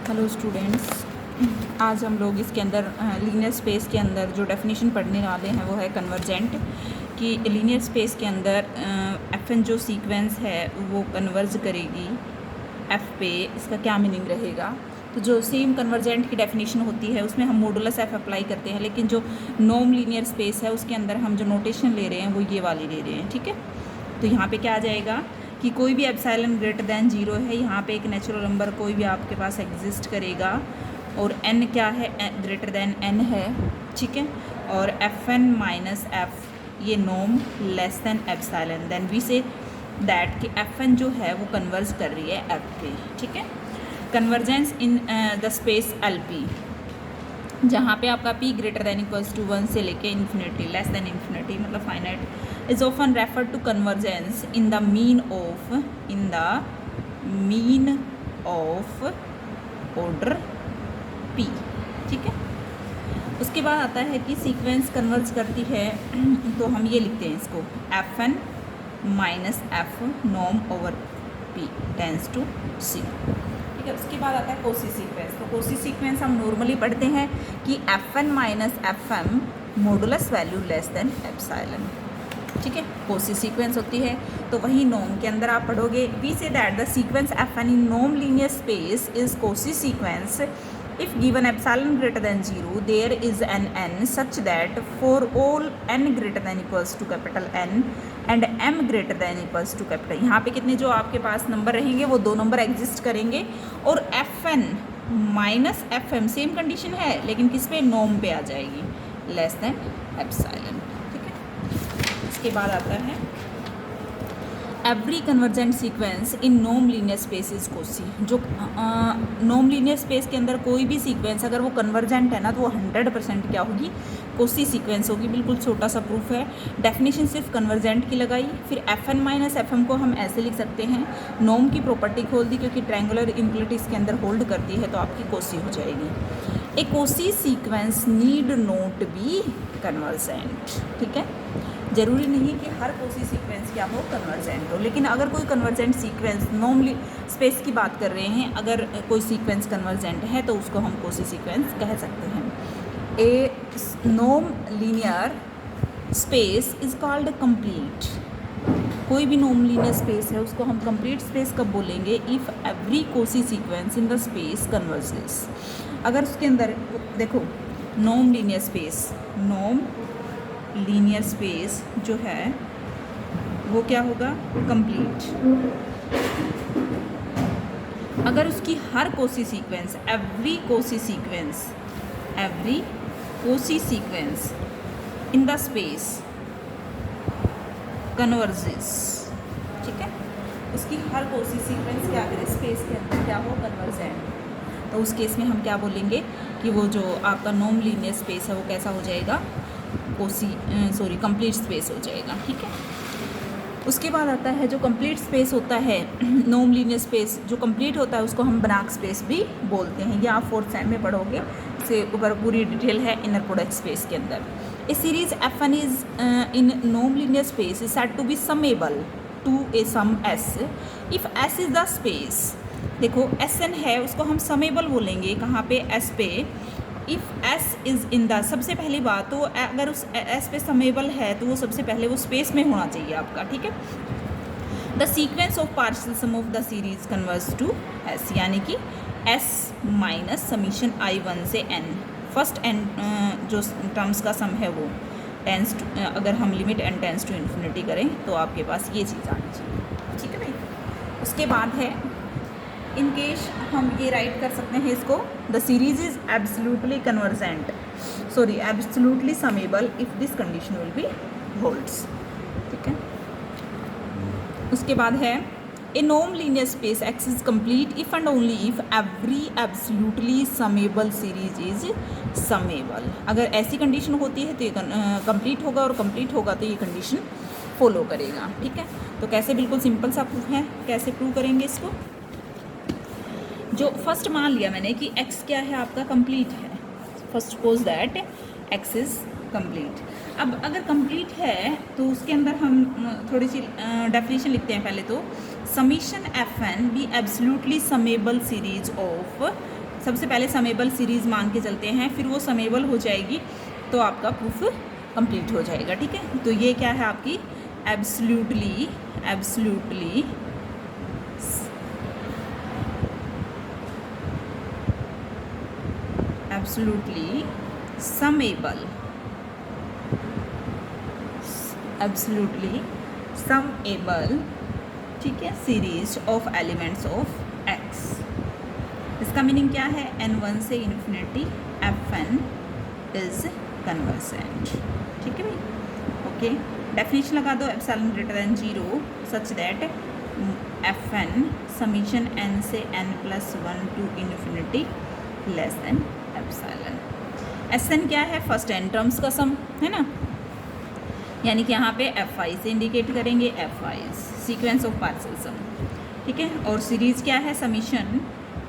Hello students, आज हम लोग इसके अंदर लीनियर स्पेस के अंदर जो डेफिनेशन पढ़ने वाले हैं वो है कन्वर्जेंट। कि लीनियर स्पेस के अंदर एफएन जो सीक्वेंस है वो कन्वर्ज करेगी एफ पे, इसका क्या मीनिंग रहेगा। तो जो सेम कन्वर्जेंट की डेफिनेशन होती है उसमें हम मॉडुलस एफ अप्लाई करते हैं, लेकिन जो नॉन लीनियर स्पेस है उसके अंदर हम जो नोटेशन ले रहे हैं वो ये वाली ले रहे हैं। ठीक है, तो यहाँ पे क्या आ जाएगा कि कोई भी एप्सिलॉन ग्रेटर दैन 0 है, यहाँ पे एक नेचुरल नंबर कोई भी आपके पास एग्जिस्ट करेगा और n क्या है, ग्रेटर दैन n है। ठीक है, और एफ एन माइनस एफ ये norm less than epsilon, then we say that कि एफ एन जो है वो कन्वर्ज कर रही है एफ पे। ठीक है, convergence in the space l p, जहाँ पे आपका p greater than equals to 1 से लेके इन्फिनिटी लेस दैन इन्फिनिटी मतलब finite is often refer to convergence in the mean of order p। ठीक है, उसके बाद आता है कि सीक्वेंस कन्वर्ज करती है तो हम ये लिखते हैं इसको f n minus f norm over p tends to c। ठीक है, उसके बाद आता है कोसी सीक्वेंस। तो कोसी सीक्वेंस हम नॉर्मली पढ़ते हैं कि f n minus f m modulus value less than epsilon. ठीक है, कोसी सीक्वेंस होती है तो वही नॉर्म के अंदर आप पढ़ोगे we say that the sequence f n in norm linear space is Cauchy sequence if given epsilon greater than 0 there is an n such that for all n greater than equals to capital N and m greater than equals to capital, यहाँ पे कितने जो आपके पास number रहेंगे वो दो number exist करेंगे और f n minus f m same condition है लेकिन किस पे, नॉर्म पे आ जाएगी लेस देन एप्सिलॉन। ठीक है, इसके बाद आता है every convergent sequence in non linear space is Kosi. जो नॉन लीनियर स्पेस के अंदर कोई भी सीक्वेंस अगर वो कन्वर्जेंट है ना तो वो 100% क्या होगी, कोसी सीक्वेंस होगी। बिल्कुल छोटा सा प्रूफ है, डेफिनेशन सिर्फ कन्वर्जेंट की लगाई, फिर f n minus f m को हम ऐसे लिख सकते हैं नॉर्म की प्रॉपर्टी खोल दी क्योंकि ट्रायंगुलर इनक्वलिटीज के अंदर होल्ड करती है तो आपकी कोसी हो जाएगी। A Cauchy sequence need not be convergent. ठीक है, जरूरी नहीं कि हर कोसी सीक्वेंस क्या हो, कन्वर्जेंट हो, लेकिन अगर कोई कन्वर्जेंट सीक्वेंस नॉर्मली स्पेस की बात कर रहे हैं, अगर कोई सीक्वेंस कन्वर्जेंट है तो उसको हम कोसी सीक्वेंस कह सकते हैं। ए non linear space is called complete. कोई भी नॉन लीनियर स्पेस है उसको हम कंप्लीट स्पेस कब बोलेंगे, if every Cauchy sequence in the space converges. अगर उसके अंदर देखो non linear space, non linear space जो है वो क्या होगा, कंप्लीट। अगर उसकी हर Cauchy sequence every Cauchy sequence in the space converges. ठीक है, उसकी हर कोसी सीक्वेंस क्या करे, स्पेस के अंदर क्या हो, कन्वर्जेंट, तो उस केस में हम क्या बोलेंगे कि वो जो आपका नॉन लीनियर स्पेस है वो कैसा हो जाएगा, कंप्लीट स्पेस हो जाएगा। ठीक है, उसके बाद आता है जो कंप्लीट स्पेस होता है, नॉन लीनियर स्पेस जो कंप्लीट होता है उसको हम बनाक स्पेस भी बोलते हैं। ये आप 4th सेम में पढ़ोगे, इससे ऊपर पूरी डिटेल है इनर प्रोडक्ट स्पेस के अंदर। A series F N is in non linear space is said to be summable to a sum S if S is the space. देखो एस एन है उसको हम समेबल बोलेंगे, कहाँ पे, एस पे। If S is in the, सबसे पहली बात तो अगर उस एस पे समेबल है तो वो सबसे पहले वो स्पेस में होना चाहिए आपका। ठीक है, the sequence of partial sum of the series converges to s, यानी कि एस माइनस समीशन आई 1 से एन, फर्स्ट एन जो टर्म्स का सम है वो टेंस टू, अगर हम limit n tends to infinity करें तो आपके पास ये चीज़ आनी चाहिए। ठीक है भाई, उसके बाद है इन केस हम ये राइट कर सकते हैं इसको, the series is absolutely convergent, absolutely summable if this condition will be holds. ठीक है, उसके बाद है a non linear space X is complete if and only if every absolutely summable series is summable. अगर ऐसी कंडीशन होती है तो ये कंप्लीट होगा और कंप्लीट होगा तो ये कंडीशन फॉलो करेगा। ठीक है, तो कैसे, बिल्कुल सिंपल सा प्रूफ है, कैसे प्रूव करेंगे इसको। जो फर्स्ट मान लिया मैंने कि x क्या है आपका, कंप्लीट है, first suppose that x is complete. अब अगर कंप्लीट है तो उसके अंदर हम थोड़ी सी डेफिनेशन लिखते हैं पहले तो, summation F N be absolutely summable series of, सबसे पहले समेबल सीरीज़ मान के चलते हैं, फिर वो समेबल हो जाएगी तो आपका प्रूफ कंप्लीट हो जाएगा। ठीक है, तो ये क्या है आपकी एब्सोल्युटली समेबल, ठीक है, series of elements of x. इसका मीनिंग क्या है, n1 से इन्फिनिटी fn इज कन्वर्जेंट। ठीक है भाई, ओके। डेफिनेशन लगा दो, epsilon greater than 0 such that fn summation n से n+1 to infinity less than epsilon. Sn क्या है, फर्स्ट n टर्म्स का सम है ना, यानी कि यहाँ पे fi से इंडिकेट करेंगे, fi सीक्वेंस ऑफ पार्शियल सम। ठीक है, और सीरीज़ क्या है, समीशन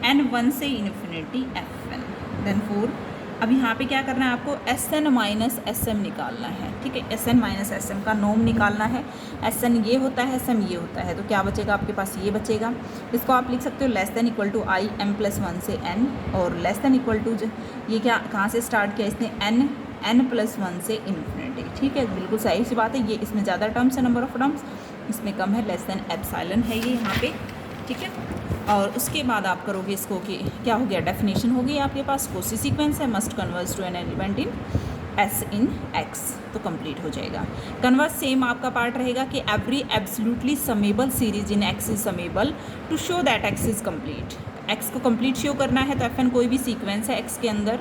n1 से इन्फिनिटी fn देन 4। अब यहाँ पे क्या करना है आपको, Sn माइनस Sm निकालना है। ठीक है, Sn माइनस Sm का नॉर्म निकालना है। Sn ये होता है, Sm ये होता है, तो क्या बचेगा आपके पास, ये बचेगा। इसको आप लिख सकते हो less than equal to i m+1 से n, और लेस देन इक्वल टू ये क्या कहाँ से स्टार्ट किया इसने, n+1 से इन्फिनिटी। ठीक है, बिल्कुल सही सी बात है। ये इसमें ज़्यादा टर्म्स है, नंबर ऑफ टर्म्स, इसमें कम है, लेस देन एप्सिलॉन है ये यहाँ पे। ठीक है, और उसके बाद आप करोगे इसको कि क्या हो गया, डेफिनेशन हो गई आपके पास, कोसी सीक्वेंस है, must converge to an element in S in X, तो कंप्लीट हो जाएगा। कन्वर्स सेम आपका पार्ट रहेगा कि every absolutely summable series in X is summable to show that X is complete. X को कंप्लीट शो करना है तो एफ एन कोई भी सीक्वेंस है एक्स के अंदर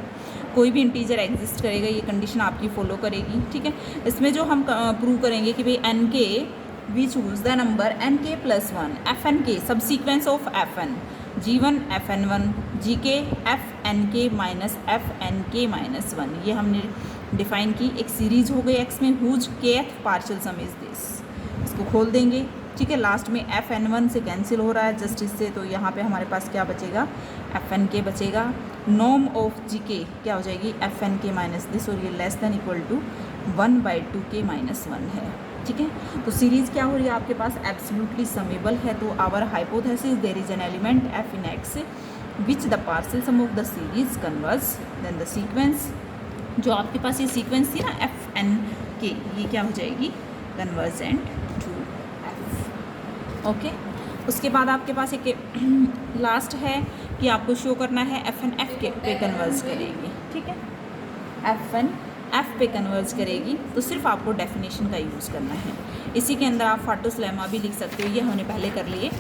कोई भी इंटीजर एग्जिस्ट करेगा, ये कंडीशन आपकी फॉलो करेगी। ठीक है, इसमें जो हम प्रूव करेंगे कि भाई n k we choose the number nk+1 fnk subsequence of fn g1 fn1 gk fnk minus fnk-1, ये हमने डिफाइन की एक सीरीज हो गई एक्स में, whose kth partial sum is this. इसको खोल देंगे। ठीक है, लास्ट में fn1 से कैंसिल हो रहा है जस्ट इससे, तो यहाँ पे हमारे पास क्या बचेगा, fnk बचेगा। नॉर्म ऑफ gk क्या हो जाएगी, fnk माइनस दिस, और ये less than equal to 1/2k-1 है। ठीक है, तो सीरीज़ क्या हो रही है आपके पास, एब्सोल्युटली समेबल है। तो our hypothesis there is an element f in x which the partial sum of the series converge, then the sequence, जो आपके पास ये सीक्वेंस थी ना fnk, ये क्या हो जाएगी, कन्वर्जेंट टू f। ओके, उसके बाद आपके पास एक लास्ट है कि आपको शो करना है fn f के पे कन्वर्ज करेगी। ठीक है, fn f पे कन्वर्ज करेगी, तो सिर्फ आपको डेफिनेशन का यूज़ करना है। इसी के अंदर आप फाटोस लेमा भी लिख सकते हो, ये हमने पहले कर लिए।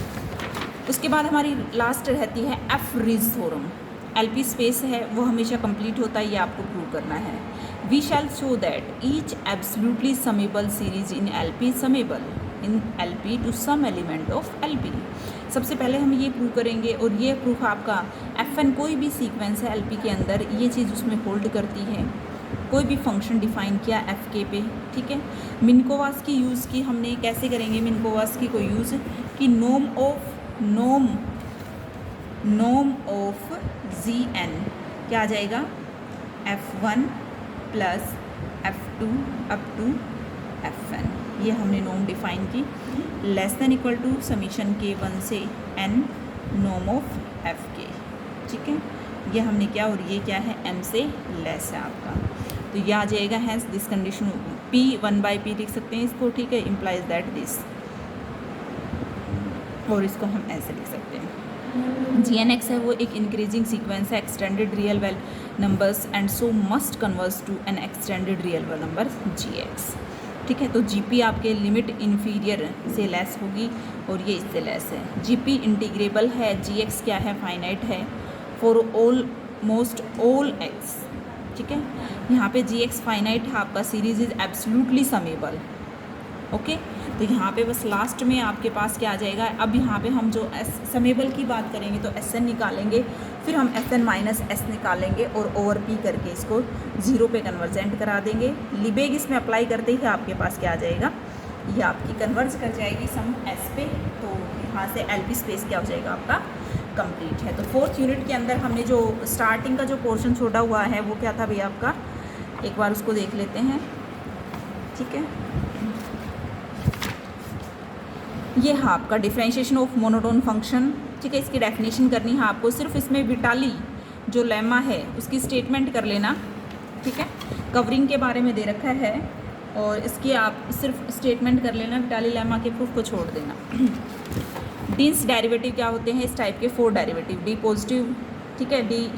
उसके बाद हमारी लास्ट रहती है F ridge theorem. LP space है वो हमेशा कंप्लीट होता है, ये आपको प्रूव करना है। We shall show that each absolutely summable series in LP summable in LP to sum element of LP. सबसे पहले हम ये प्रूव करेंगे, और ये प्रूफ आपका fn कोई भी सीक्वेंस है एलपी के अंदर, ये चीज़ उसमें होल्ड करती है। कोई भी फंक्शन डिफाइन किया एफ के पे। ठीक है, मिन्कोवास की यूज़ की हमने, कैसे करेंगे मिन्कोवास की को यूज़ कि नॉर्म ऑफ जी एन क्या आ जाएगा, f1 plus f2 up to fn, ये हमने नॉर्म डिफाइन की। Less than equal to summation k1 से n नॉर्म ऑफ fk। ठीक है, ये हमने क्या, और ये क्या है, m से लेस है आपका, तो ये आ जाएगा। Hence this condition p 1/p लिख सकते हैं इसको। ठीक है, इम्प्लाइज दैट दिस, और इसको हम ऐसे लिख सकते हैं, GNX है वो एक इंक्रीजिंग सीक्वेंस है extended real well numbers and so must converges to an extended real well number GX। ठीक है, तो GP आपके लिमिट इन्फीरियर से लेस होगी, और ये इससे लेस है। GP इंटीग्रेबल है, GX क्या है, फाइनाइट है फॉर ऑलमोस्ट ऑल x। ठीक है, यहाँ पे GX फाइनाइट है आपका, सीरीज इज एब्सोल्युटली समेबल। ओके, तो यहाँ पे बस लास्ट में आपके पास क्या आ जाएगा, अब यहाँ पे हम जो समेबल की बात करेंगे तो Sn निकालेंगे, फिर हम Sn माइनस S निकालेंगे और ओवर P करके इसको 0 पे कन्वर्जेंट करा देंगे। लिबेग इसमें अप्लाई करते ही आपके पास क्या आ जाएगा, ये आपकी कन्वर्ज कर जाएगी सम S पे, तो यहाँ से LP स्पेस क्या हो जाएगा आपका, कंप्लीट है। तो 4th यूनिट के अंदर हमने जो स्टार्टिंग का जो पोर्शन छोड़ा हुआ है वो क्या था भैया आपका, एक बार उसको देख लेते हैं। ठीक है, ये है आपका डिफरेंशिएशन ऑफ मोनोटोन फंक्शन, ठीक है। इसकी डेफिनेशन करनी है आपको, सिर्फ इसमें विटाली जो लेमा है उसकी स्टेटमेंट कर लेना, ठीक है। कवरिंग के बारे में दे रखा है और इसकी आप सिर्फ स्टेटमेंट कर लेना, विटाली लेमा के प्रूफ को छोड़ देना। डीन्स डेरिवेटिव क्या होते हैं, इस टाइप के 4 डेरिवेटिव, डी पॉजिटिव, ठीक है। डी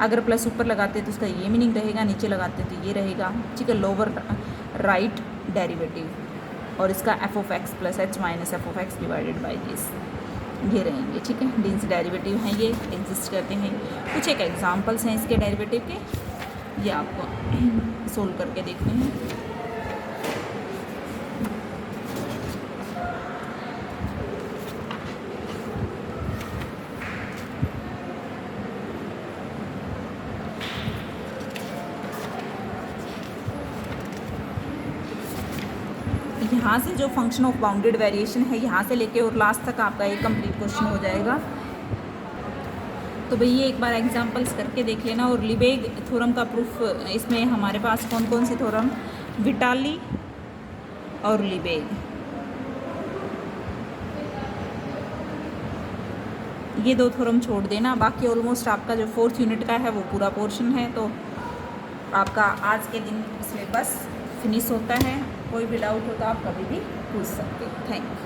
अगर प्लस ऊपर लगाते तो उसका ये मीनिंग रहेगा, नीचे लगाते तो ये रहेगा, ठीक है। लोअर राइट डेरिवेटिव और इसका F of x plus H minus F of x divided by this, ये रहेंगे, ठीक है। डीन्स डेरिवेटिव हैं, ये एग्जिस्ट करते हैं। कुछ एक एग्जांपल्स हैं इसके डेरिवेटिव के, ये आपको सोल्व करके देखने हैं। यहाँ से जो फंक्शन ऑफ बाउंडेड वेरिएशन है, यहाँ से लेके और लास्ट तक आपका एक कंप्लीट क्वेश्चन हो जाएगा। तो भाई ये एक बार एग्जांपल्स करके देख लेना। और लिबेग थ्योरम का प्रूफ, इसमें हमारे पास कौन कौन से थ्योरम, विटाली और लिबेग, ये 2 थ्योरम छोड़ देना। बाकी ऑलमोस्ट आपका जो 4th यूनिट का है वो पूरा पोर्शन है। तो आपका आज के दिन सिलेबस फिनिश होता है। कोई भी डाउट हो तो आप कभी भी पूछ सकते हैं। Thank you.